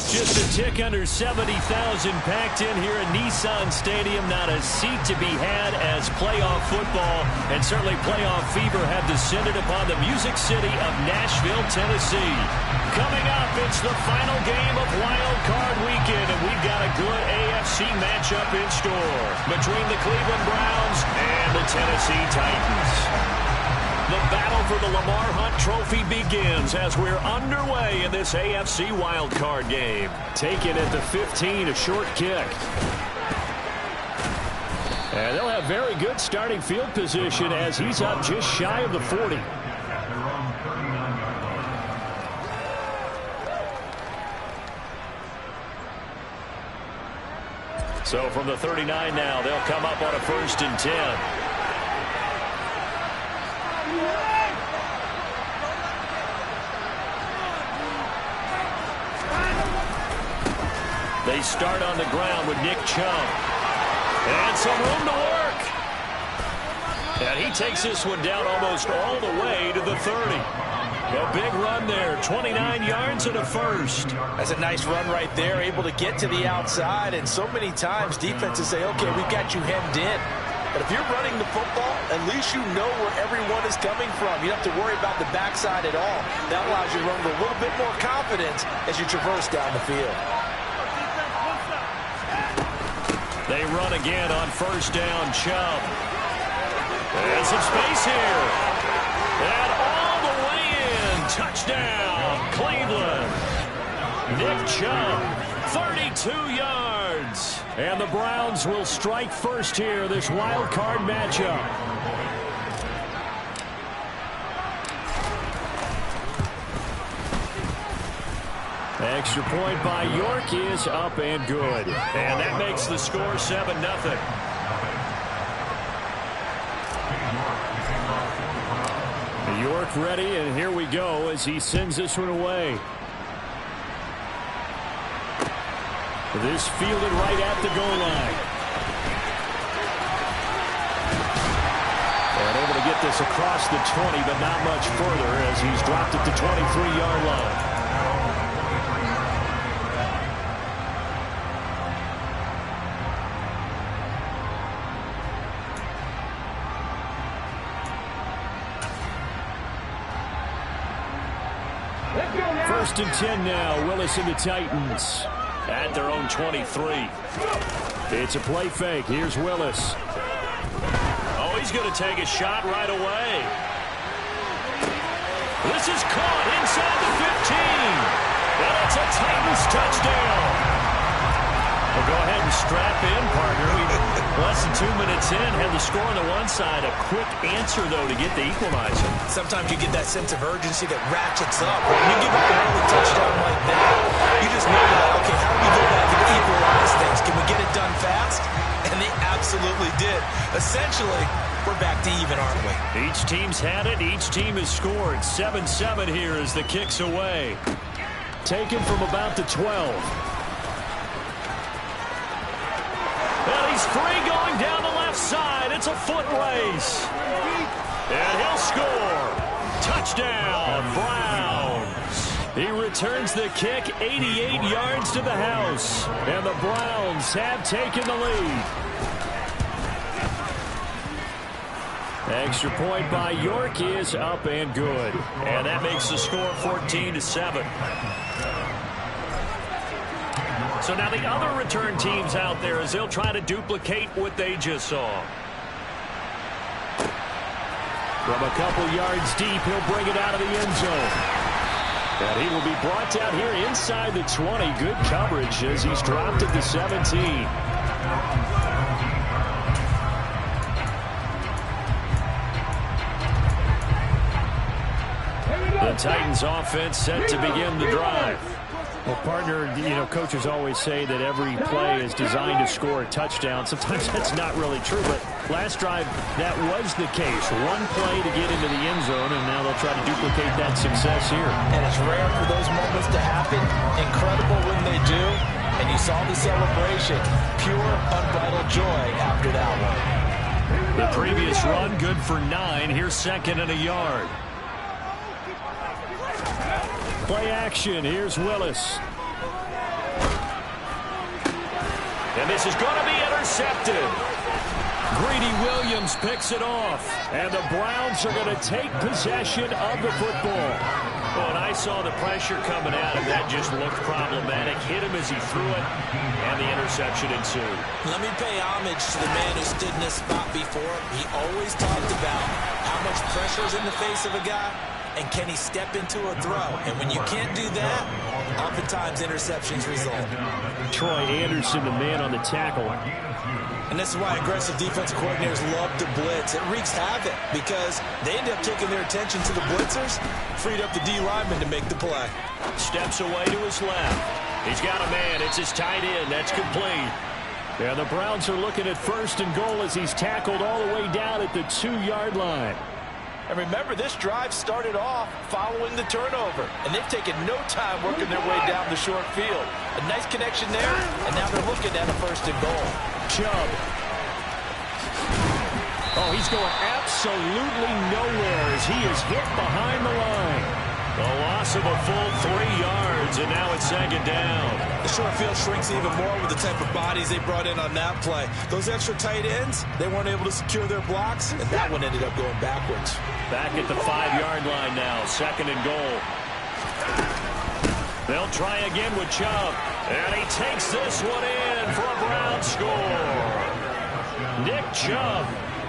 Just a tick under 70,000 packed in here at Nissan Stadium. Not a seat to be had as playoff football and certainly playoff fever have descended upon the Music City of Nashville, Tennessee. Coming up, it's the final game of Wild Card Weekend, and we've got a good AFC matchup in store between the Cleveland Browns and the Tennessee Titans. The battle for the Lamar Hunt Trophy begins as we're underway in this AFC wildcard game. Taken at the 15, a short kick. And they'll have very good starting field position as he's up just shy of the 40. So from the 39 now, they'll come up on a 1st and 10. They start on the ground with Nick Chubb. And some room to work. And he takes this one down almost all the way to the 30. A big run there, 29 yards and a 1st. That's a nice run right there, able to get to the outside. And so many times defenses say, okay, we've got you hemmed in. But if you're running the football, at least you know where everyone is coming from. You don't have to worry about the backside at all. That allows you to run with a little bit more confidence as you traverse down the field. They run again on 1st down, Chubb. And some space here. And all the way in. Touchdown, Cleveland. Nick Chubb, 32 yards. And the Browns will strike first here, this wild card matchup. Extra point by York is up and good. And that makes the score 7-0. York ready, and here we go as he sends this one away. This fielded right at the goal line. And able to get this across the 20, but not much further as he's dropped at the 23-yard line. First and 10 now. Willis and the Titans at their own 23. It's a play fake. Here's Willis. Oh, he's going to take a shot right away. This is caught inside the 15. And it's a Titans touchdown. Well, go ahead and strap in, partner. Less than 2 minutes in, have the score on the one side. A quick answer, though, to get the equalizer. Sometimes you get that sense of urgency that ratchets up. When you give up an early touchdown like that, you just know that, okay, how do we go back and equalize things? Can we get it done fast? And they absolutely did. Essentially, we're back to even, aren't we? Each team's had it. Each team has scored. 7-7 here as the kick's away. Taken from about the 12. And he's free going down the left side. It's a foot race. And he'll score. Touchdown, Browns. He returns the kick 88 yards to the house. And the Browns have taken the lead. Extra point by York is up and good. And that makes the score 14-7. So now the other return teams out there as they'll try to duplicate what they just saw. From a couple yards deep, he'll bring it out of the end zone. And he will be brought down here inside the 20. Good coverage as he's dropped at the 17. The Titans offense set to begin the drive. Well, partner, coaches always say that every play is designed to score a touchdown. Sometimes that's not really true, but last drive, that was the case. One play to get into the end zone, and now they'll try to duplicate that success here. And it's rare for those moments to happen. Incredible when they do. And you saw the celebration. Pure, unbridled joy after that one. The previous run, good for 9. Here's 2nd and a yard. Play action. Here's Willis. And this is going to be intercepted. Greedy Williams picks it off. And the Browns are going to take possession of the football. Well, and I saw the pressure coming at him. That just looked problematic. Hit him as he threw it, and the interception ensued. Let me pay homage to the man who stood in this spot before. He always talked about how much pressure is in the face of a guy, and can he step into a throw. And when you can't do that, oftentimes interceptions result. Troy Anderson, the man on the tackle. And this is why aggressive defensive coordinators love to blitz. It wreaks havoc because they end up taking their attention to the blitzers, freed up the D lineman to make the play. Steps away to his left. He's got a man. It's his tight end. That's complete. And the Browns are looking at 1st and goal as he's tackled all the way down at the 2-yard line. And remember, this drive started off following the turnover. And they've taken no time working their way down the short field. A nice connection there, and now they're looking at a 1st and goal. Chubb. Oh, he's going absolutely nowhere as he is hit behind the line. A loss of a full 3 yards, and now it's 2nd down. The short field shrinks even more with the type of bodies they brought in on that play. Those extra tight ends, they weren't able to secure their blocks, and that one ended up going backwards. Back at the 5-yard line now, 2nd and goal. They'll try again with Chubb, and he takes this one in for a Brown score. Nick Chubb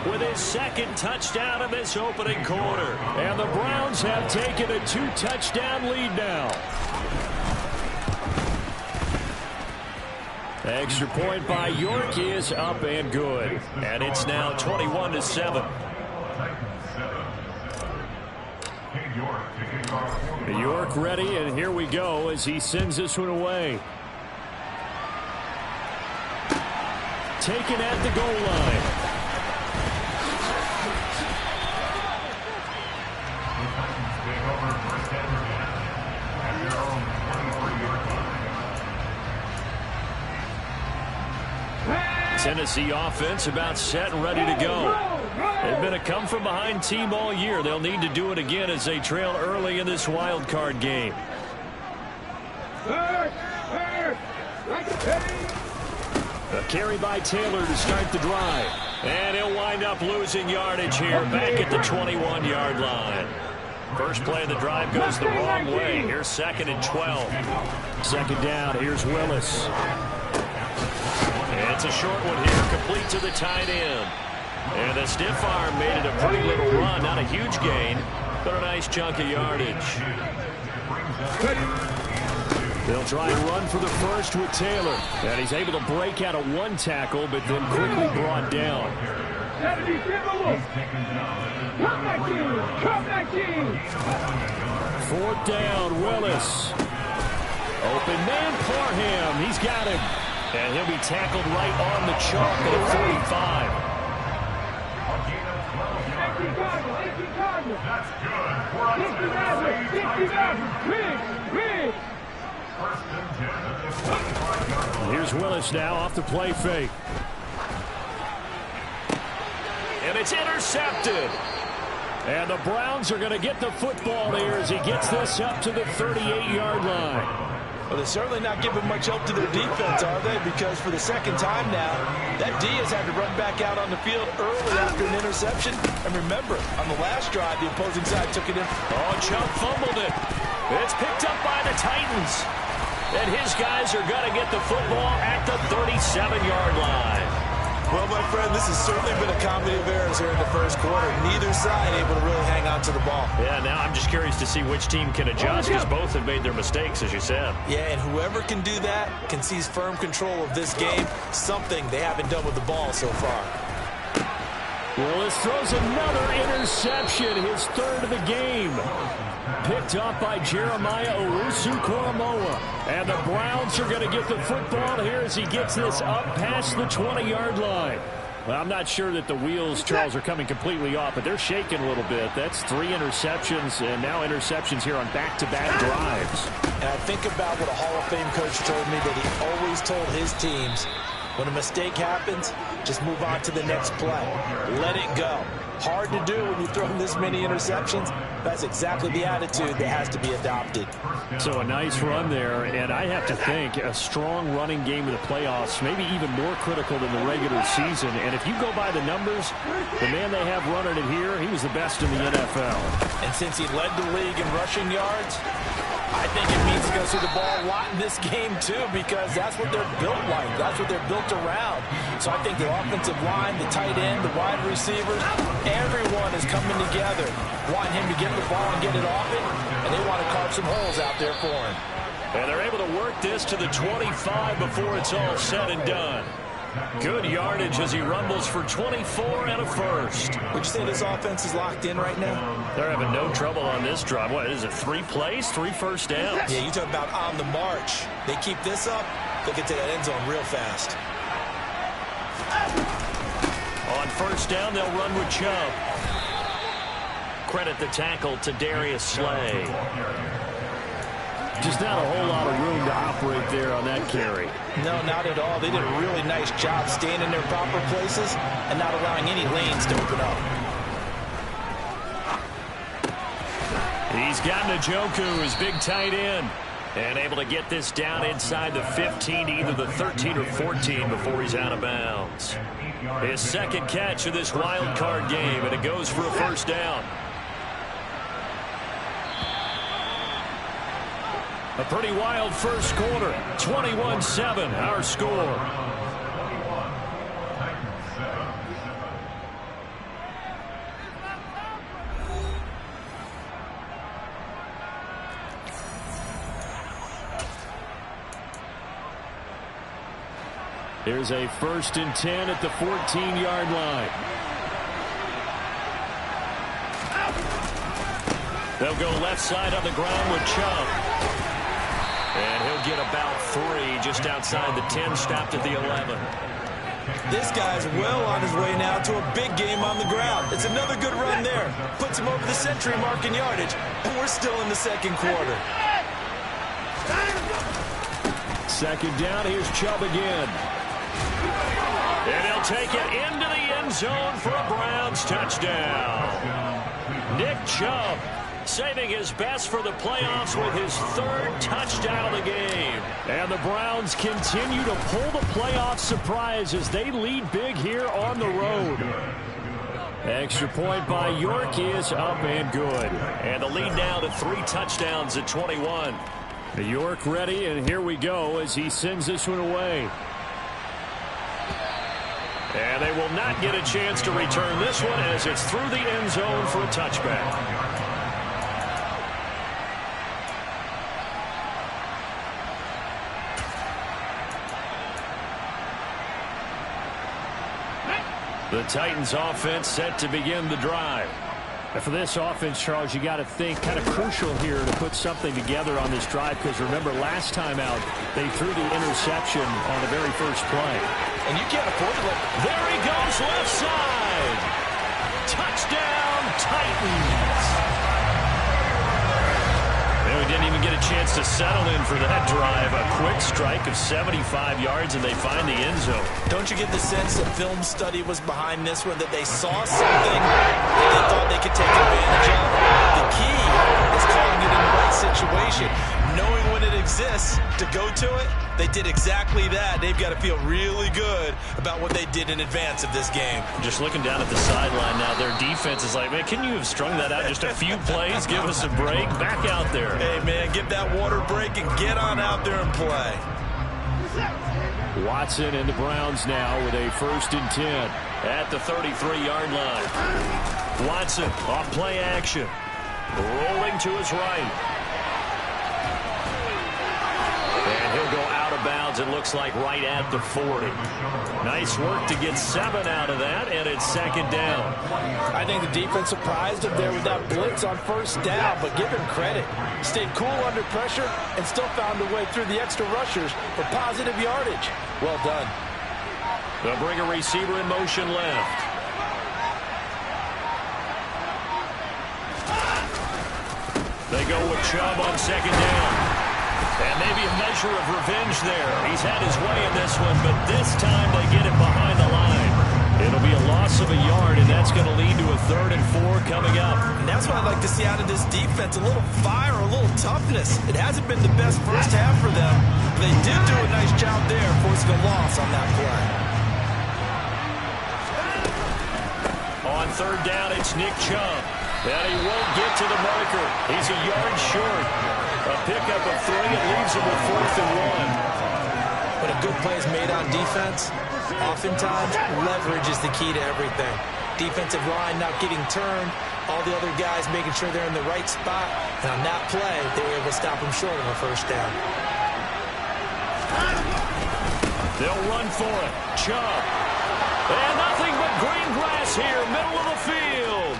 with his 2nd touchdown of this opening quarter. And the Browns have taken a 2-touchdown lead now. Extra point by York is up and good. And it's now 21-7. York ready, and here we go as he sends this one away. Taken at the goal line. Tennessee offense about set and ready to go. They've been a come-from-behind team all year. They'll need to do it again as they trail early in this wild card game. A carry by Taylor to start the drive. And he'll wind up losing yardage here back at the 21-yard line. First play of the drive goes the wrong way. Here's 2nd and 12. 2nd down. Here's Willis. It's a short one here, complete to the tight end. And the stiff arm made it a pretty little run. Not a huge gain, but a nice chunk of yardage. They'll try and run for the first with Taylor. And he's able to break out of 1 tackle, but then quickly brought down. 4th down, Willis. Open man, Parham. He's got him. And he'll be tackled right on the chalk at a 45. Here's Willis now off the play fake. And it's intercepted. And the Browns are going to get the football here as he gets this up to the 38-yard line. Well, they're certainly not giving much help to their defense, are they? Because for the 2nd time now, that D has had to run back out on the field early after an interception. And remember, on the last drive, the opposing side took it in. Oh, Chubb fumbled it. It's picked up by the Titans. And his guys are going to get the football at the 37-yard line. Well, my friend, this has certainly been a comedy of errors here in the 1st quarter. Neither side able to really hang on to the ball. Yeah, now I'm just curious to see which team can adjust because both have made their mistakes, as you said. Yeah, and whoever can do that can seize firm control of this game, something they haven't done with the ball so far. Willis throws another interception, his 3rd of the game. Picked up by Jeremiah Owusu-Koramoah. And the Browns are going to get the football here as he gets this up past the 20-yard line. Well, I'm not sure that the wheels, Charles, are coming completely off, but they're shaking a little bit. That's 3 interceptions, and now interceptions here on back-to-back drives. And I think about what a Hall of Fame coach told me, that he always told his teams, When a mistake happens, just move on to the next play. Let it go. Hard to do when you've thrown this many interceptions. That's exactly the attitude that has to be adopted. So a nice run there, and I have to think a strong running game in the playoffs, maybe even more critical than the regular season. And if you go by the numbers, the man they have running it here, he was the best in the NFL. And since he led the league in rushing yards, I think it means he's going to see the ball a lot in this game, too, because that's what they're built like. That's what they're built around. So I think the offensive line, the tight end, the wide receivers, everyone is coming together, wanting him to get the ball and get it off it, and they want to carve some holes out there for him. And they're able to work this to the 25 before it's all said and done. Good yardage as he rumbles for 24 and a first. Would you say this offense is locked in right now? They're having no trouble on this drive. What is it, 3 plays, 3 first downs? Yeah, you talk about on the march. They keep this up, they'll get to that end zone real fast. On first down, they'll run with Chubb. Credit the tackle to Darius Slay. Just not a whole lot of room to operate there on that carry. No, not at all. They did a really nice job staying in their proper places and not allowing any lanes to open up. He's got Njoku, his big tight end, and able to get this down inside the 15, either the 13 or 14 before he's out of bounds. His second catch of this wild card game, and it goes for a first down. A pretty wild first quarter. 21-7, our score. Here's a 1st and 10 at the 14-yard line. They'll go left side on the ground with Chubb. And he'll get about 3 just outside the 10, stopped at the 11. This guy's well on his way now to a big game on the ground. It's another good run there. Puts him over the century mark in yardage, and we're still in the second quarter. Second down, here's Chubb again. And he'll take it into the end zone for a Browns touchdown. Nick Chubb saving his best for the playoffs with his 3rd touchdown of the game. And the Browns continue to pull the playoff surprise as they lead big here on the road. Extra point by York is up and good. And the lead now to 3 touchdowns at 21. York ready, and here we go as he sends this one away. And they will not get a chance to return this one as it's through the end zone for a touchback. The Titans offense set to begin the drive. And for this offense, Charles, you got to think kind of crucial here to put something together on this drive, because remember last time out they threw the interception on the very first play. And you can't afford to let... There he goes left side. Touchdown Titans. We didn't even get a chance to settle in for that drive. A quick strike of 75 yards, and they find the end zone. Don't you get the sense that film study was behind this one, that they saw something that they thought they could take advantage of? The key is calling it in the right situation, knowing when it exists to go to it. They did exactly that. They've got to feel really good about what they did in advance of this game. Just looking down at the sideline now, their defense is like, man, can you have strung that out just a few plays? Give us a break. Back out there. Hey, man, give that water break and get on out there and play. Watson and the Browns now with a 1st and 10 at the 33-yard line. Watson off play action. Rolling to his right. And he'll go out of bounds, it looks like, right at the 40. Nice work to get 7 out of that, and it's 2nd down. I think the defense surprised him there with that blitz on 1st down, but give him credit. Stayed cool under pressure and still found a way through the extra rushers for positive yardage. Well done. They'll bring a receiver in motion left. They go with Chubb on 2nd down. And maybe a measure of revenge there. He's had his way in this one, but this time they get it behind the line. It'll be a loss of a yard, and that's going to lead to a 3rd and 4 coming up. And that's what I'd like to see out of this defense, a little fire, a little toughness. It hasn't been the best first half for them. But they did do a nice job there, forcing a loss on that play. On 3rd down, it's Nick Chubb. And he won't get to the marker. He's a yard short. A pickup of 3 and leaves him with 4th and 1. When a good play is made on defense, oftentimes leverage is the key to everything. Defensive line not getting turned, all the other guys making sure they're in the right spot. And on that play, they were able to stop him short of a 1st down. They'll run for it. Chubb. And nothing but green grass here, middle of the field.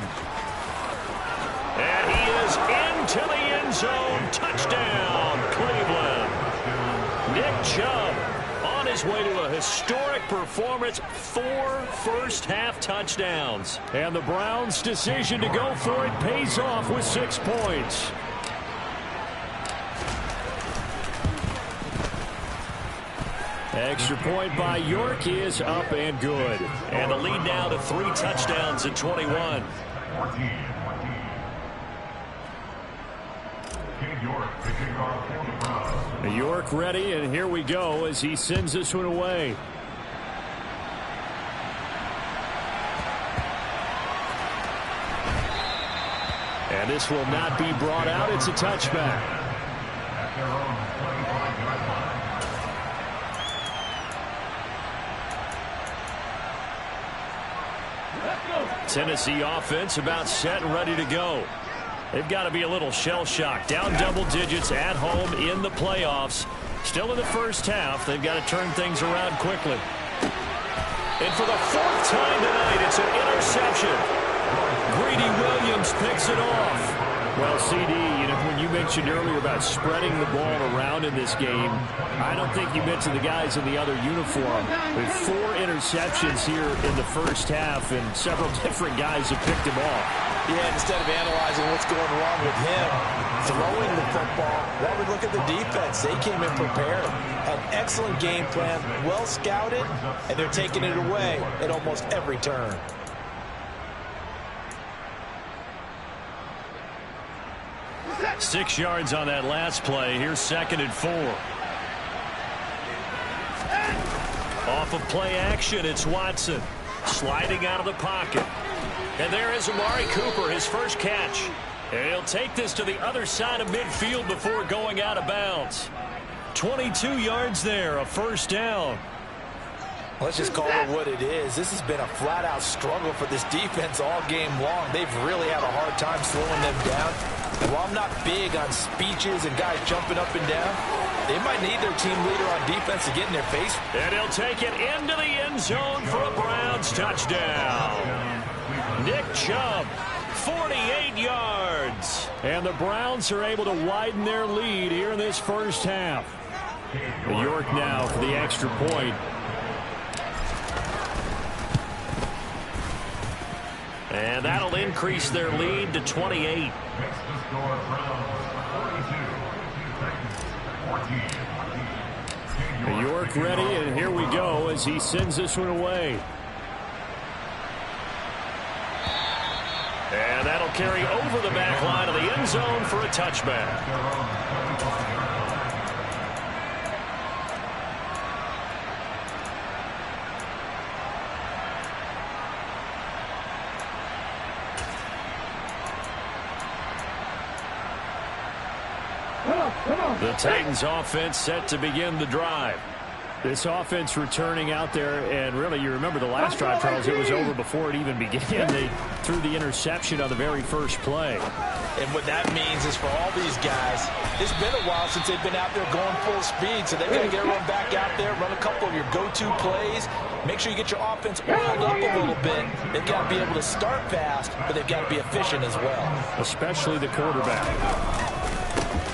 And he is into the end zone. Touchdown, Cleveland. Nick Chubb on his way to a historic performance. 4 first-half touchdowns. And the Browns' decision to go for it pays off with 6 points. Extra point by York is up and good. And the lead now to 3 touchdowns at 21. York ready, and here we go as he sends this one away. And this will not be brought out. It's a touchback. Tennessee offense about set and ready to go. They've got to be a little shell-shocked. Down double digits at home in the playoffs. Still in the first half. They've got to turn things around quickly. And for the 4th time tonight, it's an interception. Greedy Williams picks it off. Well, CD, when you mentioned earlier about spreading the ball around in this game, I don't think you mentioned the guys in the other uniform. With 4 interceptions here in the first half, and several different guys have picked him off. Yeah, instead of analyzing what's going wrong with him, throwing the football, while we look at the defense, they came in prepared. An excellent game plan, well scouted, and they're taking it away at almost every turn. Six yards on that last play. Here's 2nd and 4. Off of play action, it's Watson. Sliding out of the pocket. And there is Amari Cooper, his first catch. And he'll take this to the other side of midfield before going out of bounds. 22 yards there, a 1st down. Let's just call it what it is. This has been a flat-out struggle for this defense all game long. They've really had a hard time slowing them down. And while I'm not big on speeches and guys jumping up and down, they might need their team leader on defense to get in their face. And he'll take it into the end zone for a Browns touchdown. Nick Chubb, 48 yards. And the Browns are able to widen their lead here in this first half. York now for the extra point. And that'll increase their lead to 28. York ready, and here we go as he sends this one away. And that'll carry over the back line of the end zone for a touchback. The Titans offense set to begin the drive. This offense returning out there, and really, you remember the last drive, Charles, it was over before it even began. They threw the interception on the very first play. And what that means is for all these guys, it's been a while since they've been out there going full speed, so they've got to get everyone back out there, run a couple of your go-to plays, make sure you get your offense oiled up a little bit. They've got to be able to start fast, but they've got to be efficient as well. Especially the quarterback.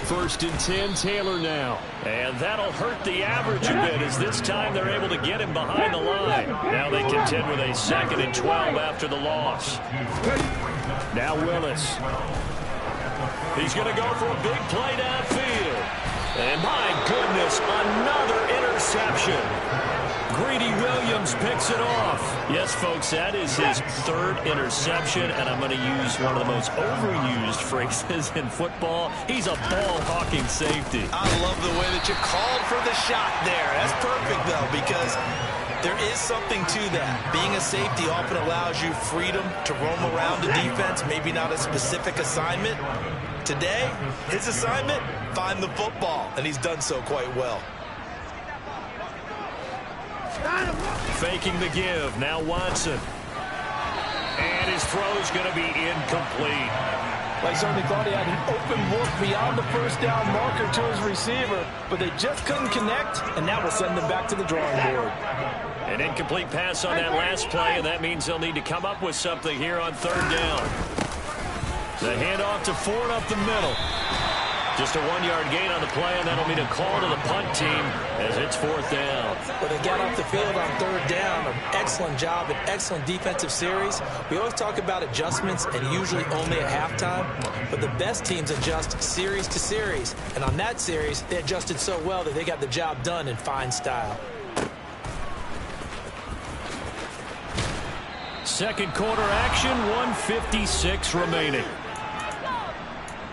1st and 10, Taylor now. And that'll hurt the average a bit as this time they're able to get him behind the line. Now they contend with a 2nd and 12 after the loss. Now Willis. He's going to go for a big play downfield. And my goodness, another interception. Greedy Williams picks it off. Yes, folks, that is his third interception, and I'm going to use one of the most overused phrases in football. He's a ball-hawking safety. I love the way that you called for the shot there. That's perfect, though, because there is something to that. Being a safety often allows you freedom to roam around the defense, maybe not a specific assignment. Today, his assignment, find the football, and he's done so quite well. Faking the give. Now Watson. And his throw's going to be incomplete. Well, he certainly thought he had an open look beyond the first down marker to his receiver, but they just couldn't connect, and that will send them back to the drawing board. An incomplete pass on that last play, and that means they'll need to come up with something here on third down. The handoff to Ford up the middle. Just a 1-yard gain on the play, and that'll mean a call to the punt team as it's fourth down. Well, they got off the field on third down. An excellent job, an excellent defensive series. We always talk about adjustments and usually only at halftime, but the best teams adjust series to series. And on that series, they adjusted so well that they got the job done in fine style. Second quarter action, 1:56 remaining.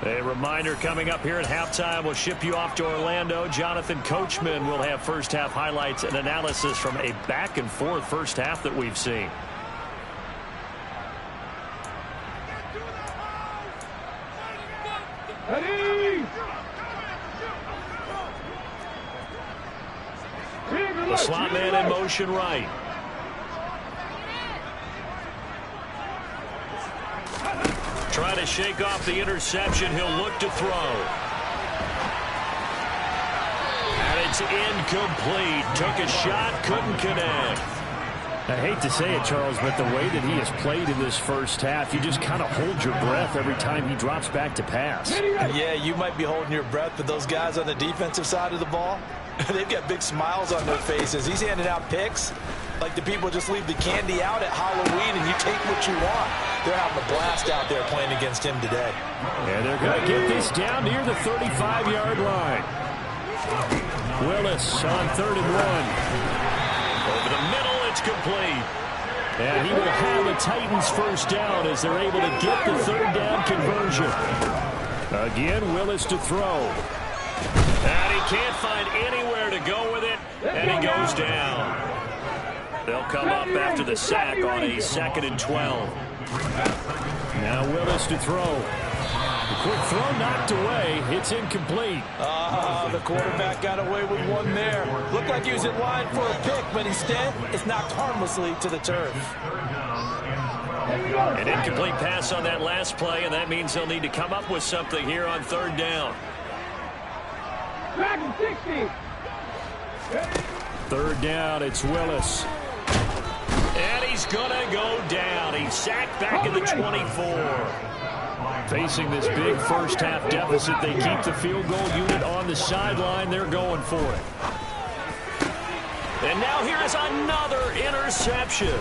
A reminder coming up here at halftime. We'll ship you off to Orlando. Jonathan Coachman will have first-half highlights and analysis from a back-and-forth first half that we've seen. The slot man in motion right. Trying to shake off the interception. He'll look to throw. And it's incomplete. Took a shot, couldn't connect. I hate to say it, Charles, but the way that he has played in this first half, you just kind of hold your breath every time he drops back to pass. Yeah, you might be holding your breath, but those guys on the defensive side of the ball, they've got big smiles on their faces. He's handing out picks like the people just leave the candy out at Halloween and you take what you want. They're having a blast out there playing against him today. And they're going to get this down near the 35-yard line. Willis on 3rd and 1. Over the middle, it's complete. And he will have the Titans first down as they're able to get the third down conversion. Again, Willis to throw. And he can't find anywhere to go with it, and he goes down. They'll come up after the sack on a 2nd and 12. Now Willis to throw. The quick throw knocked away. It's incomplete. The quarterback got away with one there. Looked like he was in line for a pick, but instead it's knocked harmlessly to the turf. An incomplete pass on that last play, and that means they'll need to come up with something here on third down. Third down, it's Willis. And he's going to go down. He's sacked back at the 24. Facing this big first-half deficit, they keep the field goal unit on the sideline. They're going for it. And now here's another interception.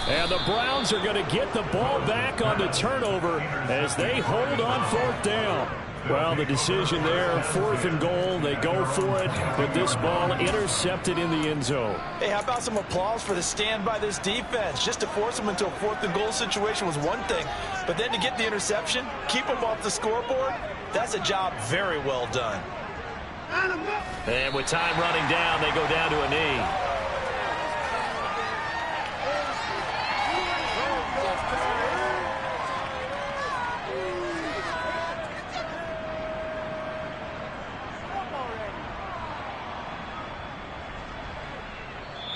And the Browns are going to get the ball back on the turnover as they hold on fourth down. Well, the decision there, 4th and goal, they go for it, but this ball intercepted in the end zone. Hey, how about some applause for the stand by this defense? Just to force them into a 4th and goal situation was one thing, but then to get the interception, keep them off the scoreboard, that's a job very well done. And with time running down, they go down to a knee.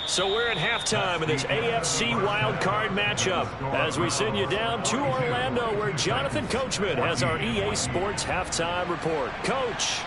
So we're at halftime in this AFC WildCard matchup as we send you down to Orlando where Jonathan Coachman has our EA Sports halftime report. Coach.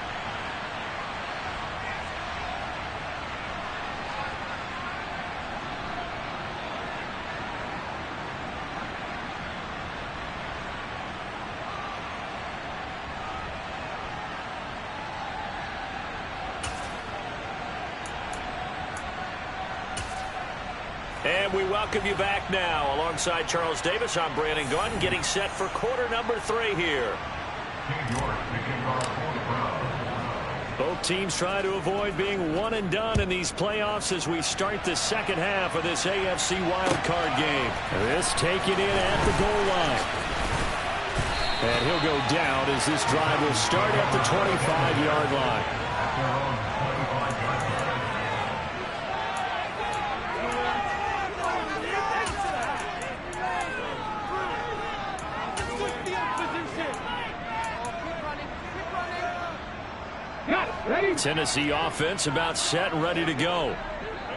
And we welcome you back now. Alongside Charles Davis, I'm Brandon Gunn, getting set for quarter number 3 here. Both teams try to avoid being one and done in these playoffs as we start the second half of this AFC wildcard game. This taken in at the goal line. And he'll go down as this drive will start at the 25-yard line. Tennessee offense about set and ready to go.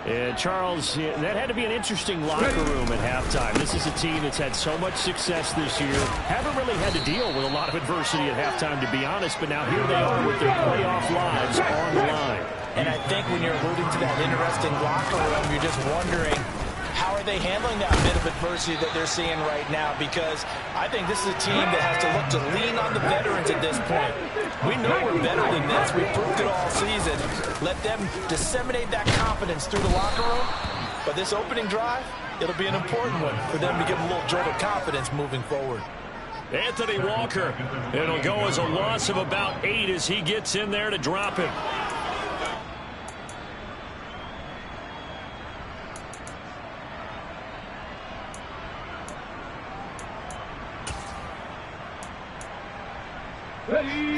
And Charles, that had to be an interesting locker room at halftime. This is a team that's had so much success this year. Haven't really had to deal with a lot of adversity at halftime, to be honest. But now here they are with their playoff lives on the line. And I think when you're alluding to that interesting locker room, you're just wondering, how are they handling that bit of adversity that they're seeing right now? Because I think this is a team that has to look to lean on the veterans at this point. We know we're better than this. We've proved it all season. Let them disseminate that confidence through the locker room. But this opening drive, it'll be an important one for them to give them a little jolt of confidence moving forward. Anthony Walker. It'll go as a loss of about 8 as he gets in there to drop him.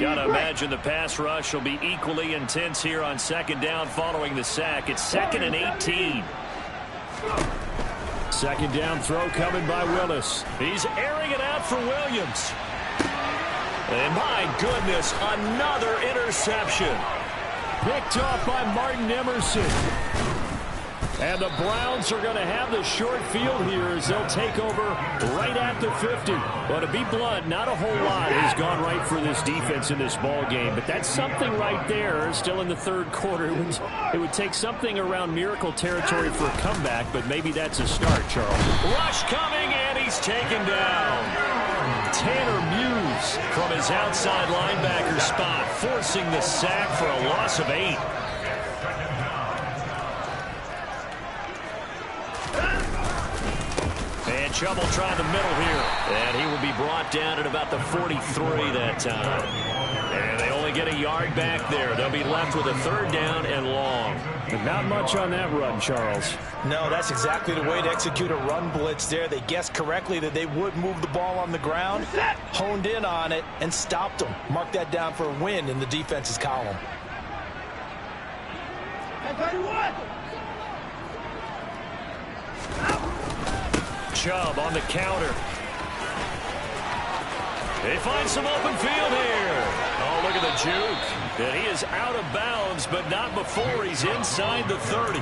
Gotta imagine the pass rush will be equally intense here on second down following the sack. It's 2nd and 18. Second down throw coming by Willis. He's airing it out for Williams. And my goodness, another interception. Picked off by Martin Emerson. And the Browns are going to have the short field here as they'll take over right at the 50. But to be blunt, not a whole lot has gone right for this defense in this ball game. But that's something right there still in the third quarter. It would take something around miracle territory for a comeback, but maybe that's a start, Charles. Rush coming, and he's taken down. Tanner Muse from his outside linebacker spot, forcing the sack for a loss of 8. And Chubb will try the middle here. And he will be brought down at about the 43 that time. And they only get a yard back there. They'll be left with a 3rd down and long. And not much on that run, Charles. No, that's exactly the way to execute a run blitz there. They guessed correctly that they would move the ball on the ground, honed in on it, and stopped them. Mark that down for a win in the defense's column. Chubb on the counter. They find some open field here. Oh, look at the juke. And he is out of bounds, but not before he's inside the 30.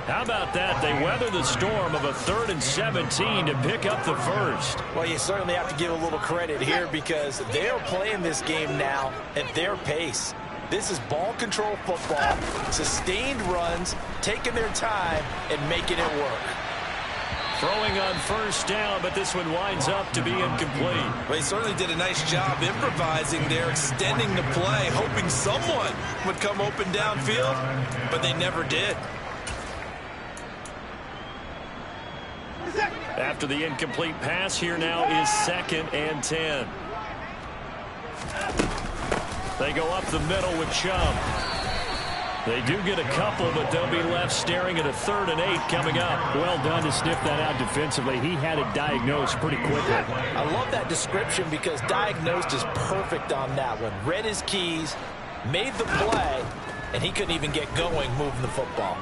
How about that? They weather the storm of a 3rd and 17 to pick up the first. Well, you certainly have to give a little credit here because they're playing this game now at their pace. This is ball control football, sustained runs, taking their time, and making it work. Throwing on 1st down, but this one winds up to be incomplete. Well, they certainly did a nice job improvising there, extending the play, hoping someone would come open downfield, but they never did. After the incomplete pass, here now is 2nd and 10. They go up the middle with Chubb. They do get a couple, but they'll be left staring at a 3rd and 8 coming up. Well done to sniff that out defensively. He had it diagnosed pretty quickly. I love that description because diagnosed is perfect on that one. Read his keys, made the play, and he couldn't even get going moving the football.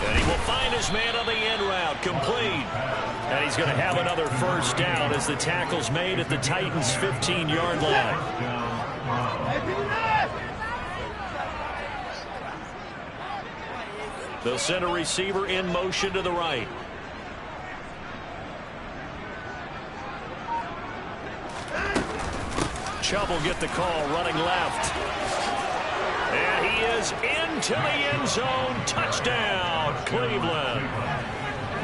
And he will find his man on the end route, complete. And he's going to have another 1st down as the tackle's made at the Titans' 15-yard line. They'll send a receiver in motion to the right. Chubb will get the call running left. And he is into the end zone. Touchdown, Cleveland.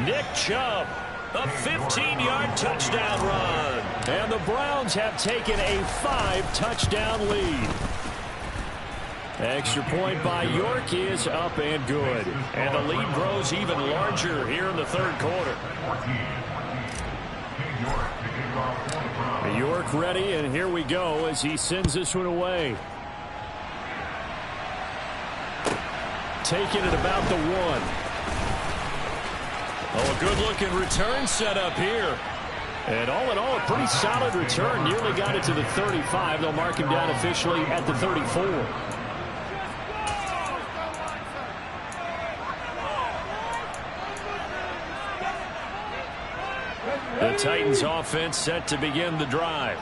Nick Chubb, a 15-yard touchdown run. And the Browns have taken a 5-touchdown lead. Extra point by York is up and good. And the lead grows even larger here in the 3rd quarter. York ready, and here we go as he sends this one away. Taking it about the 1. Oh, a good-looking return set up here. And all in all, a pretty solid return. Nearly got it to the 35. They'll mark him down officially at the 34. The Titans offense set to begin the drive.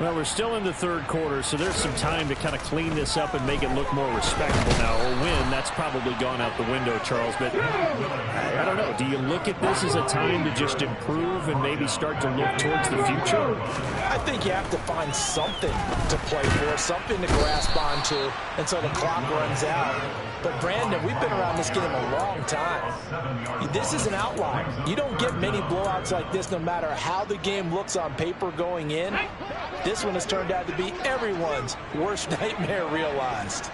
Well, we're still in the third quarter, so there's some time to kind of clean this up and make it look more respectable now. Or win, that's probably gone out the window, Charles. But I don't know. Do you look at this as a time to just improve and maybe start to look towards the future? I think you have to find something to play for, something to grasp onto until the clock runs out. But, Brandon, we've been around this game a long time. This is an outlier. You don't get many blowouts like this no matter how the game looks on paper going in. This one has turned out to be everyone's worst nightmare realized.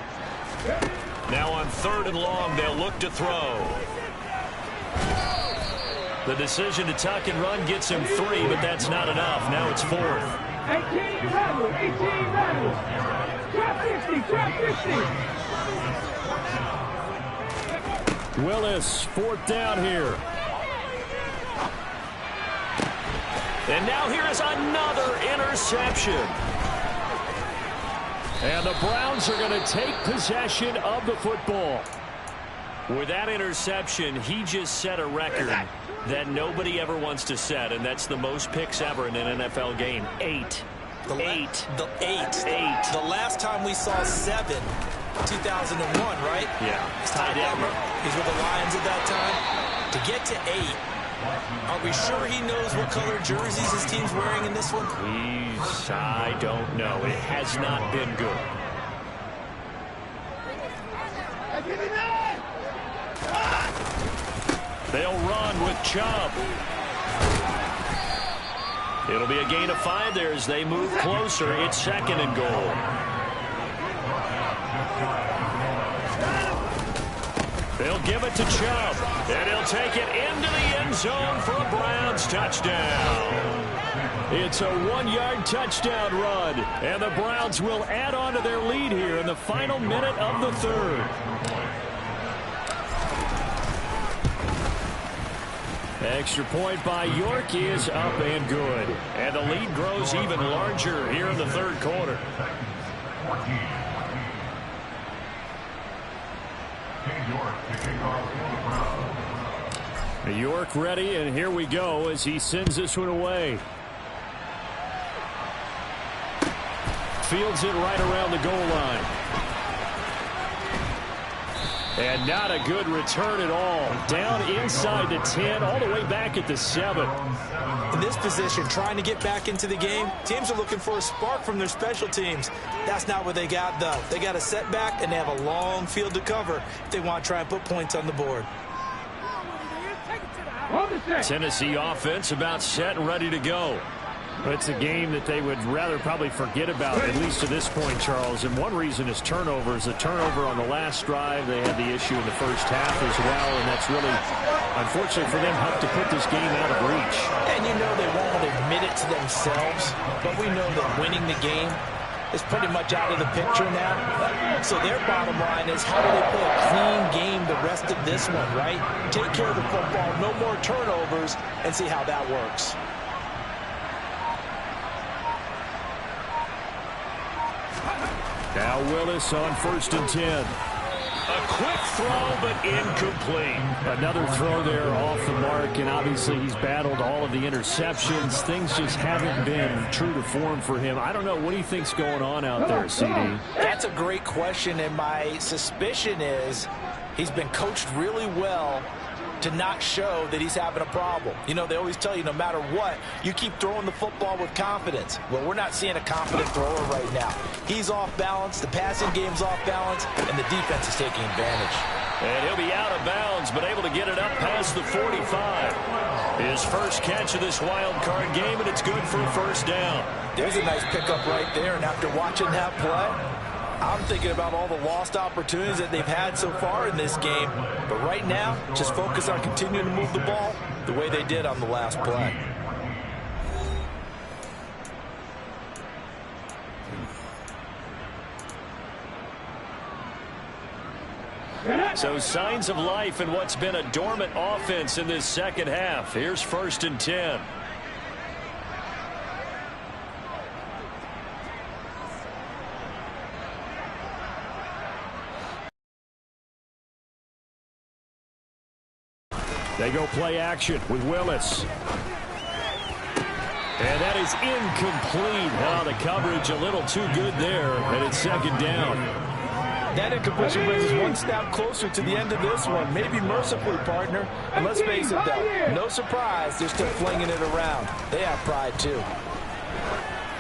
Now on 3rd and long, they'll look to throw. The decision to tuck and run gets him 3, but that's not enough. Now it's 4th. 18 level, 18 level. Trap 50, trap 50. Willis, 4th down here. And now here is another interception. And the Browns are going to take possession of the football. With that interception, he just set a record that nobody ever wants to set, and that's the most picks ever in an NFL game. 8. Eight. The last time we saw 7, 2001, right? Yeah. Ty Detmer. He's with the Lions at that time. To get to 8. Are we sure he knows what color jerseys his team's wearing in this one? I don't know. It has not been good. They'll run with Chubb. It'll be a gain of 5 there as they move closer. It's 2nd and goal. They'll give it to Chubb, and he'll take it into the end zone for a Browns touchdown. It's a 1-yard touchdown run, and the Browns will add on to their lead here in the final minute of the 3rd. Extra point by York is up and good. And the lead grows even larger here in the 3rd quarter. York ready, and here we go as he sends this one away. Fields it right around the goal line. And not a good return at all. Down inside the 10, all the way back at the 7. In this position, trying to get back into the game, teams are looking for a spark from their special teams. That's not what they got, though. They got a setback, and they have a long field to cover if they want to try and put points on the board. Tennessee offense about set and ready to go. It's a game that they would rather probably forget about, at least to this point, Charles. And one reason is turnovers. The turnover on the last drive, they had the issue in the first half as well, and that's really, unfortunately for them, helped to put this game out of reach. And you know they won't admit it to themselves, but we know that winning the game is pretty much out of the picture now. So their bottom line is, how do they play a clean game the rest of this one, right? Take care of the football, no more turnovers, and see how that works. Now Willis on 1st and 10. A quick throw, but incomplete. Another throw there off the mark, and obviously he's battled all of the interceptions. Things just haven't been true to form for him. I don't know. What do you think's going on out there, CD? That's a great question, and my suspicion is he's been coached really well to not show that he's having a problem. You know, they always tell you no matter what, you keep throwing the football with confidence. Well, we're not seeing a confident thrower right now. He's off balance, the passing game's off balance, and the defense is taking advantage. And he'll be out of bounds, but able to get it up past the 45. His first catch of this wild card game, and it's good for a 1st down. There's a nice pickup right there, and after watching that play, I'm thinking about all the lost opportunities that they've had so far in this game. But right now, just focus on continuing to move the ball the way they did on the last play. So signs of life in what's been a dormant offense in this second half. Here's 1st and 10. They go play action with Willis. And that is incomplete. Now the coverage a little too good there, and it's 2nd down. That incompletion brings us one step closer to the end of this one. Maybe mercifully, partner. And let's face it, though, no surprise, they're still flinging it around. They have pride, too.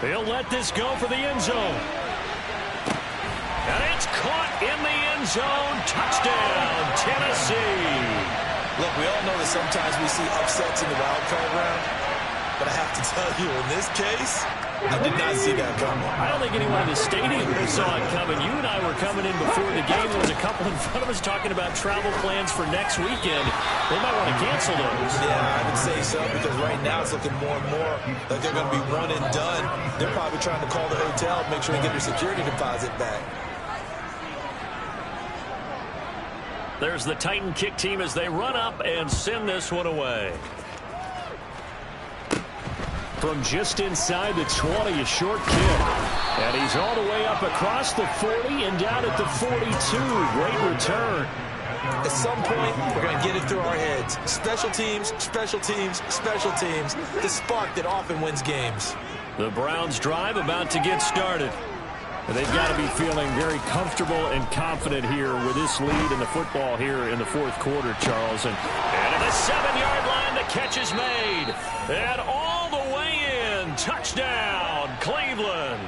He'll let this go for the end zone. And it's caught in the end zone. Touchdown, Tennessee. Look, we all know that sometimes we see upsets in the wild card round, but I have to tell you, in this case, I did not see that coming. I don't think anyone in the stadium saw it coming. You and I were coming in before the game. There was a couple in front of us talking about travel plans for next weekend. They might want to cancel those. Yeah, I would say so, because right now it's looking more and more like they're going to be one and done. They're probably trying to call the hotel, make sure they get their security deposit back. There's the Titan kick team as they run up and send this one away. From just inside the 20, a short kick. And he's all the way up across the 40 and down at the 42. Great return. At some point, we're going to get it through our heads. Special teams, special teams, special teams. The spark that often wins games. The Browns drive about to get started. And they've got to be feeling very comfortable and confident here with this lead in the football here in the 4th quarter, Charles. And at the 7-yard line, the catch is made. And all the way in. Touchdown, Cleveland.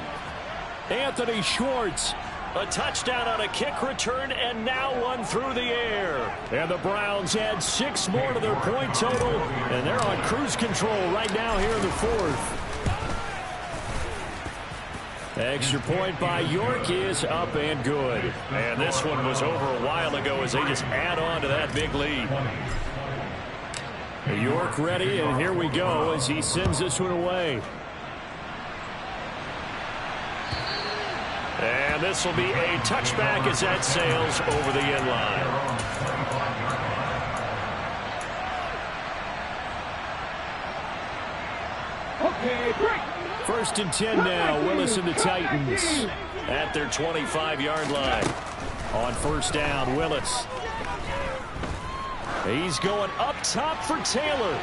Anthony Schwartz. A touchdown on a kick return, and now one through the air. And the Browns add 6 more to their point total, and they're on cruise control right now here in the 4th. Extra point by York is up and good. And this one was over a while ago as they just add on to that big lead. York ready, and here we go as he sends this one away. And this will be a touchback as that sails over the end line. Okay, break. 1st and 10 now. Willis and the Titans at their 25-yard line. On 1st down, Willis. He's going up top for Taylor.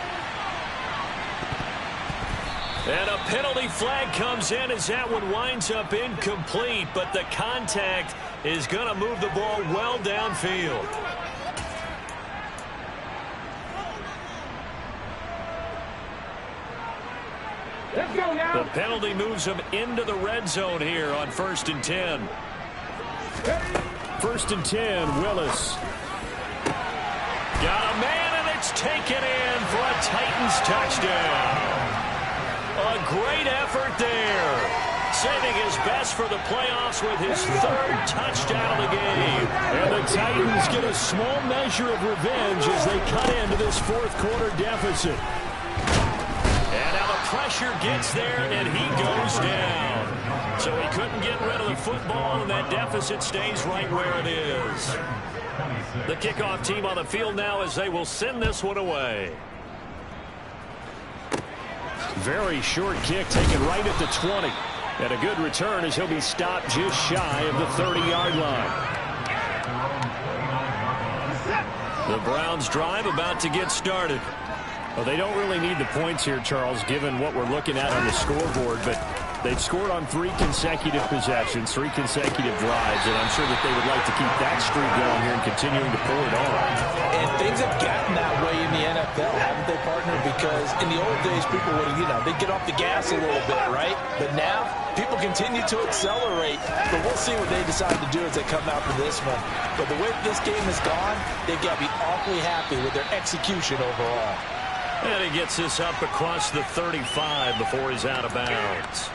And a penalty flag comes in as that one winds up incomplete, but the contact is going to move the ball well downfield. Let's go now. The penalty moves him into the red zone here on 1st and 10. 1st and 10, Willis. Got a man, and it's taken in for a Titans touchdown. A great effort there. Saving his best for the playoffs with his 3rd touchdown of the game. And the Titans get a small measure of revenge as they cut into this 4th quarter deficit. And now the pressure gets there, and he goes down. So he couldn't get rid of the football, and that deficit stays right where it is. The kickoff team on the field now as they will send this one away. Very short kick taken right at the 20. And a good return as he'll be stopped just shy of the 30-yard line. The Browns drive about to get started. Well, they don't really need the points here, Charles, given what we're looking at on the scoreboard, but they've scored on 3 consecutive possessions, 3 consecutive drives, and I'm sure that they would like to keep that streak going here and continuing to pull it on. And things have gotten that way in the NFL, haven't they, partner? Because in the old days, people would, they'd get off the gas a little bit, right? But now, people continue to accelerate, but we'll see what they decide to do as they come out for this one. But the way this game has gone, they've got to be awfully happy with their execution overall. And he gets this up across the 35 before he's out of bounds.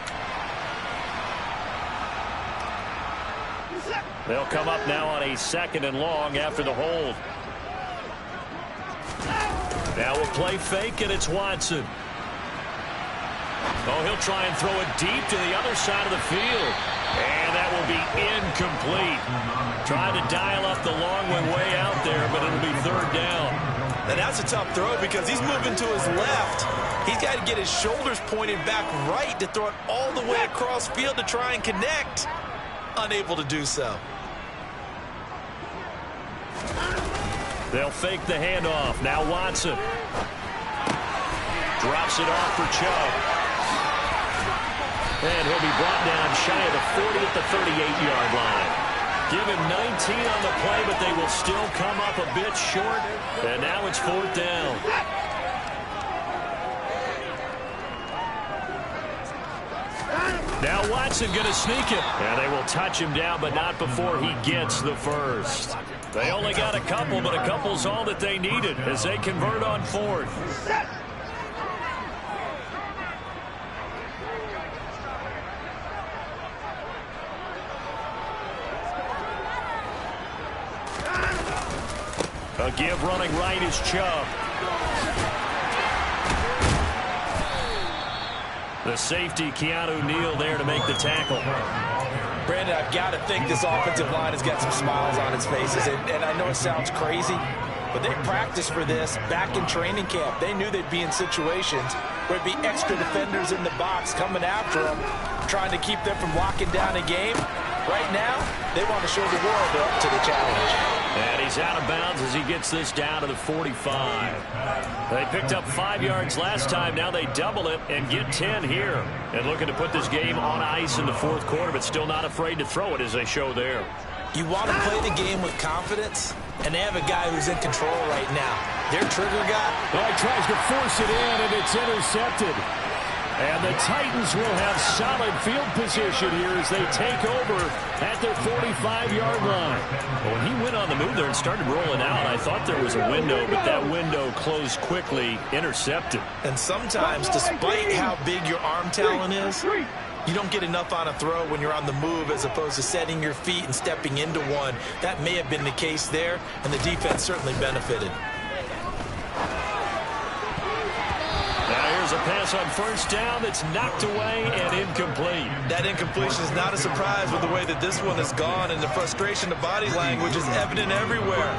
They'll come up now on a 2nd and long after the hold. Now we'll play fake, and it's Watson. Oh, he'll try and throw it deep to the other side of the field. And that will be incomplete. Trying to dial up the long way out there, but it'll be third down. And that's a tough throw because he's moving to his left. He's got to get his shoulders pointed back right to throw it all the way across field to try and connect. Unable to do so. They'll fake the handoff. Now Watson. Drops it off for Chubb. And he'll be brought down shy of the 40 at the 38-yard line. Give him 19 on the play, but they will still come up a bit short. And now it's fourth down. Now Watson going to sneak it. And they will touch him down, but not before he gets the first. They only got a couple, but a couple's all that they needed as they convert on fourth. A give running right is Chubb. The safety, Keanu Neal, there to make the tackle. Brandon, I've got to think this offensive line has got some smiles on its faces. And I know it sounds crazy, but they practiced for this back in training camp. They knew they'd be in situations where it'd be extra defenders in the box coming after them, trying to keep them from locking down a game. Right now, they want to show the world they're up to the challenge. And he's out of bounds as he gets this down to the 45. They picked up 5 yards last time. Now they double it and get 10 here. And looking to put this game on ice in the fourth quarter, but still not afraid to throw it as they show there. You want to play the game with confidence, and they have a guy who's in control right now. Their trigger guy. Oh, he tries to force it in, and it's intercepted. And the Titans will have solid field position here as they take over at their 45-yard line. Well, when he went on the move there and started rolling out, I thought there was a window, but that window closed quickly, intercepted. And sometimes, despite how big your arm talent is, you don't get enough on a throw when you're on the move as opposed to setting your feet and stepping into one. That may have been the case there, and the defense certainly benefited. Now here's a pass on first down that's knocked away and incomplete. That incompletion is not a surprise with the way that this one has gone, and the frustration of body language is evident everywhere.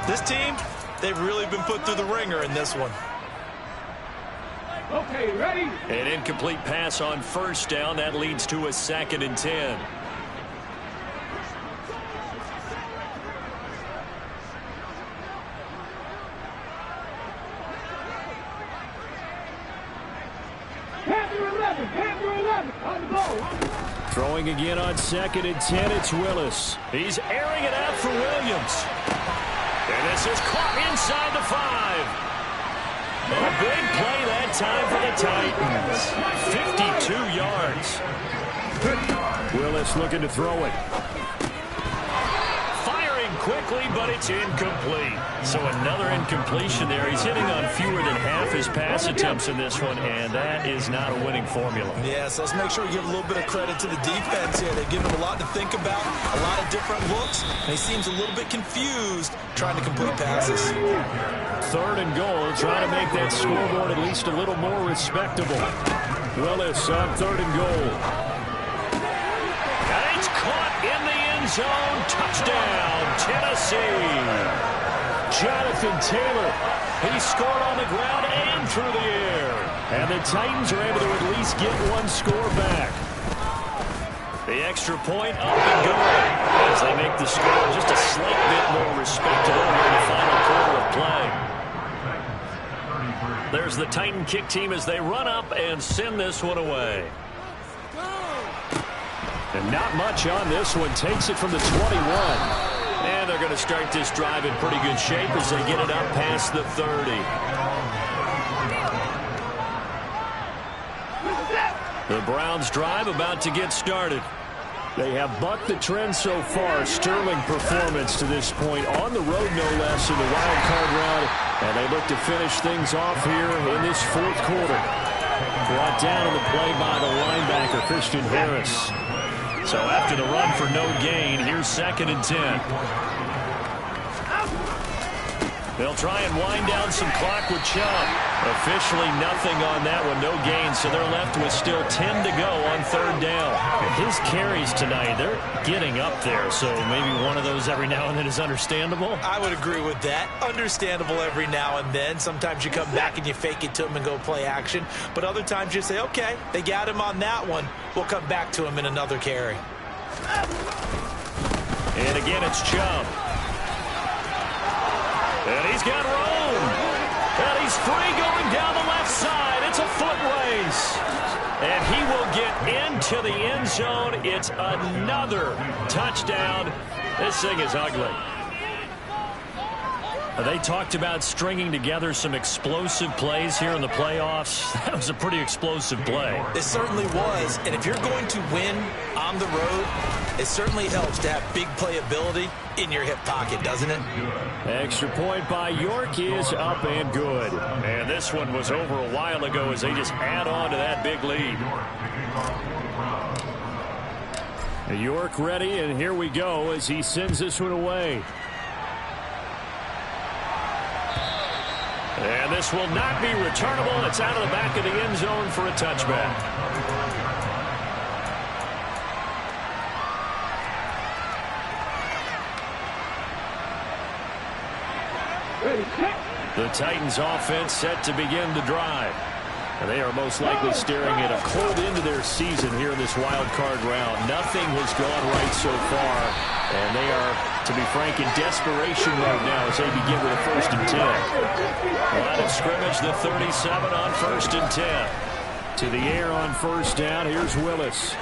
This team, they've really been put through the ringer in this one. Okay, ready? An incomplete pass on first down. That leads to a 2nd and 10. Panther 11, on the ball. Throwing again on 2nd and 10, it's Willis. He's airing it out for Williams. And this is caught inside the 5. A big play that time for the Titans. 52 yards. Willis looking to throw it. Firing quickly, but it's incomplete. So another incompletion there. He's hitting on fewer than half his pass attempts in this one, and that is not a winning formula. Yeah, so let's make sure we give a little bit of credit to the defense here. They've given him a lot to think about, a lot of different looks, and he seems a little bit confused trying to complete passes. 3rd and goal, trying to make that scoreboard at least a little more respectable. Willis on 3rd and goal. And it's caught in the end zone. Touchdown, Tennessee. Jonathan Taylor, he scored on the ground and through the air. and the Titans are able to at least get one score back. The extra point up and going as they make the score just a slight bit more respectable in the final quarter of play. There's the Titan kick team as they run up and send this one away. And not much on this one. Takes it from the 21. And they're going to start this drive in pretty good shape as they get it up past the 30. The Browns drive about to get started. They have bucked the trend so far. Sterling performance to this point. On the road, no less, in the wild card round. And they look to finish things off here in this fourth quarter. Brought down in the play by the linebacker, Christian Harris. So after the run for no gain, here's 2nd and 10. They'll try and wind down some clock with Chubb. Officially nothing on that one, no gain, so they're left with still 10 to go on third down. His carries tonight, they're getting up there, so maybe one of those every now and then is understandable. I would agree with that. Understandable every now and then. Sometimes you come back and you fake it to him and go play action, but other times you say, okay, they got him on that one. We'll come back to him in another carry. And again, it's Chubb. And he's got room. And he's free going down the left side. It's a foot race. And he will get into the end zone. It's another touchdown. This thing is ugly. They talked about stringing together some explosive plays here in the playoffs. That was a pretty explosive play. It certainly was. And if you're going to win on the road, it certainly helps to have big playability in your hip pocket, doesn't it? Extra point by York is up and good. And this one was over a while ago as they just add on to that big lead. York ready, and here we go as he sends this one away. And this will not be returnable. It's out of the back of the end zone for a touchback. The Titans offense set to begin the drive. And they are most likely staring at a cold end to their season here in this wild card round. Nothing has gone right so far. And they are, to be frank, in desperation right now as they begin with a 1st and 10. Line of scrimmage, the 37 on 1st and 10. To the air on 1st down. Here's Willis.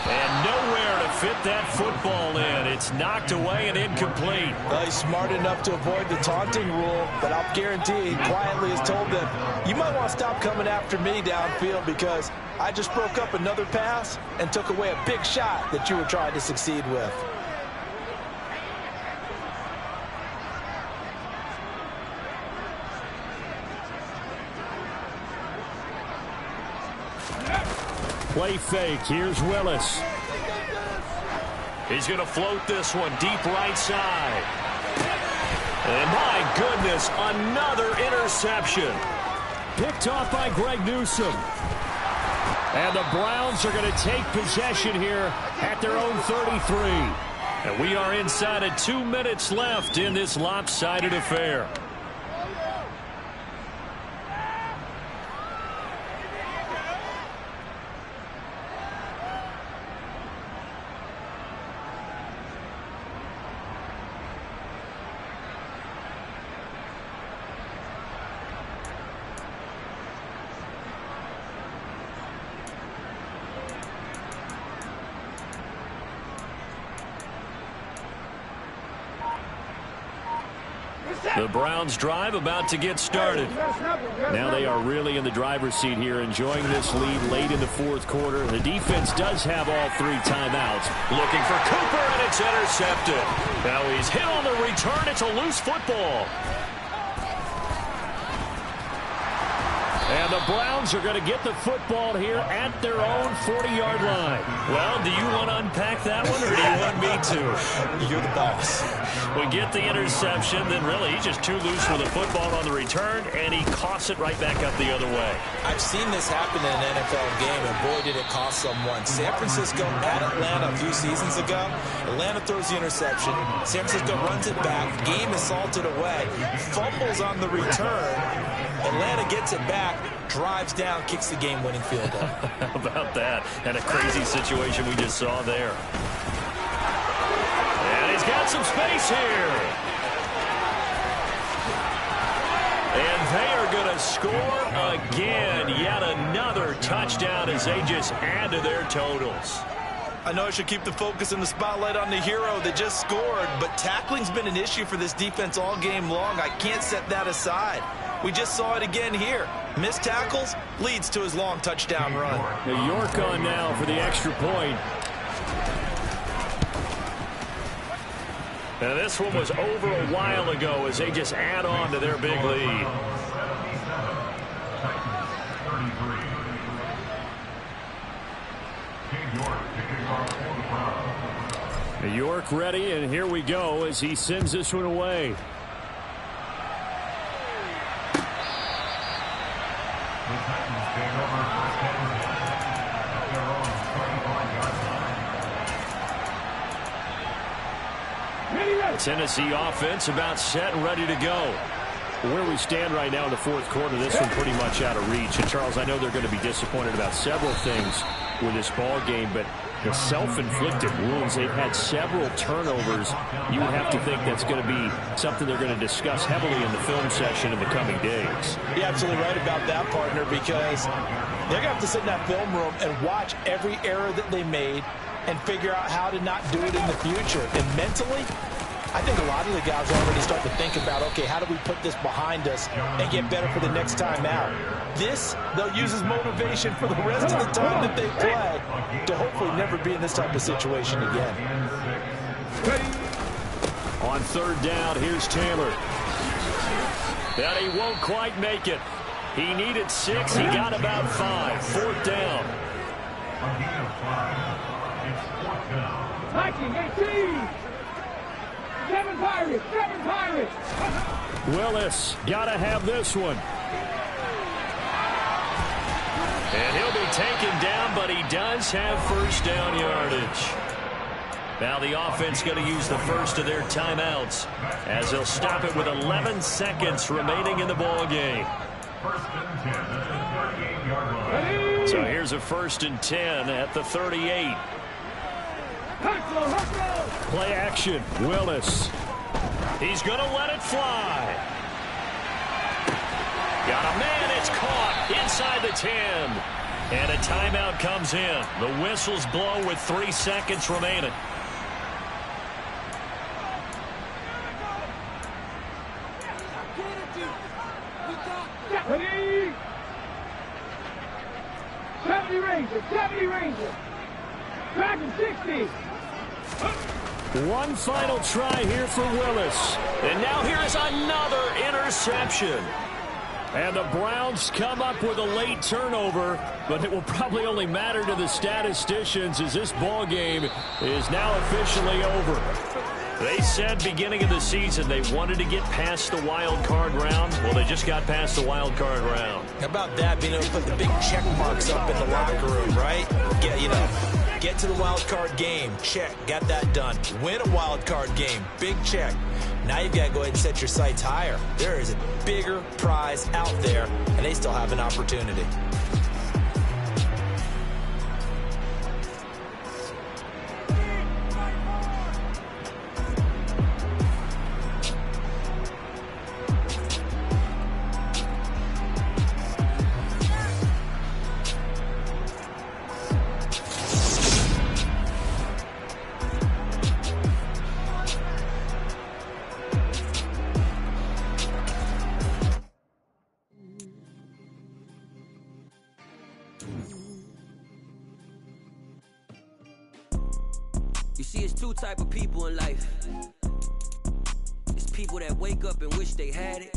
And nowhere to fit that football in. It's knocked away and incomplete. Well, he's smart enough to avoid the taunting rule, but I'll guarantee he quietly has told them, you might want to stop coming after me downfield because I just broke up another pass and took away a big shot that you were trying to succeed with. Play fake. Here's Willis. He's going to float this one deep right side. And my goodness, another interception. Picked off by Greg Newsome. And the Browns are going to take possession here at their own 33. And we are inside of 2 minutes left in this lopsided affair. The Browns drive about to get started. Now they are really in the driver's seat here, enjoying this lead late in the 4th quarter. The defense does have all 3 timeouts. Looking for Cooper, and it's intercepted. Now he's hit on the return. It's a loose football. And the Browns are going to get the football here at their own 40-yard line. Well, do you want to unpack that one, or do you want me to? You're the boss. We get the interception, then really he's just too loose with the football on the return, and he coughs it right back up the other way. I've seen this happen in an NFL game, and boy, did it cost someone. San Francisco at Atlanta a few seasons ago. Atlanta throws the interception. San Francisco runs it back. Game is salted away. Fumbles on the return. Atlanta gets it back, drives down, kicks the game-winning field goal. How about that? And a crazy situation we just saw there. And he's got some space here. And they are going to score again. Yet another touchdown as they just add to their totals. I know I should keep the focus and the spotlight on the hero that just scored, but tackling's been an issue for this defense all game long. I can't set that aside. We just saw it again here. Missed tackles leads to his long touchdown run. Now York on now for the extra point. Now this one was over a while ago as they just add on to their big lead. York ready, and here we go as he sends this one away. Tennessee offense about set and ready to go. Where we stand right now in the fourth quarter, this one pretty much out of reach. And, Charles, I know they're going to be disappointed about several things with this ball game, but the self-inflicted wounds, they've had several turnovers. You would have to think that's going to be something they're going to discuss heavily in the film session in the coming days. You're absolutely right about that, partner, because they're going to have to sit in that film room and watch every error that they made and figure out how to not do it in the future. And mentally, I think a lot of the guys are already starting to think about, okay, how do we put this behind us and get better for the next time out? This, they'll use as motivation for the rest of the time that they play to hopefully never be in this type of situation again. On third down, here's Taylor. That he won't quite make it. He needed 6. He got about 5. Fourth down. 19-18. 7 Pirates. 7 Pirates. Willis, got to have this one. And he'll be taken down, but he does have first down yardage. Now the offense going to use the first of their timeouts as they'll stop it with 11 seconds remaining in the ball game. So here's a 1st and 10 at the 38. Play action, Willis. He's going to let it fly. Got a man, it's caught inside the 10. And a timeout comes in. The whistles blow with 3 seconds remaining. Ready? 70 Rangers. 70 Rangers. Dragon 60. One final try here for Willis. And now here is another interception. And the Browns come up with a late turnover, but it will probably only matter to the statisticians as this ball game is now officially over. They said beginning of the season they wanted to get past the wild card round. Well, they just got past the wild card round. How about that, being able to put the big check marks up in the locker room, right? Get to the wild card game. Check. Got that done. Win a wild card game. Big check. Now you've got to go ahead and set your sights higher. There is a bigger prize out there, and they still have an opportunity. You see, it's two type of people in life. It's people that wake up and wish they had it,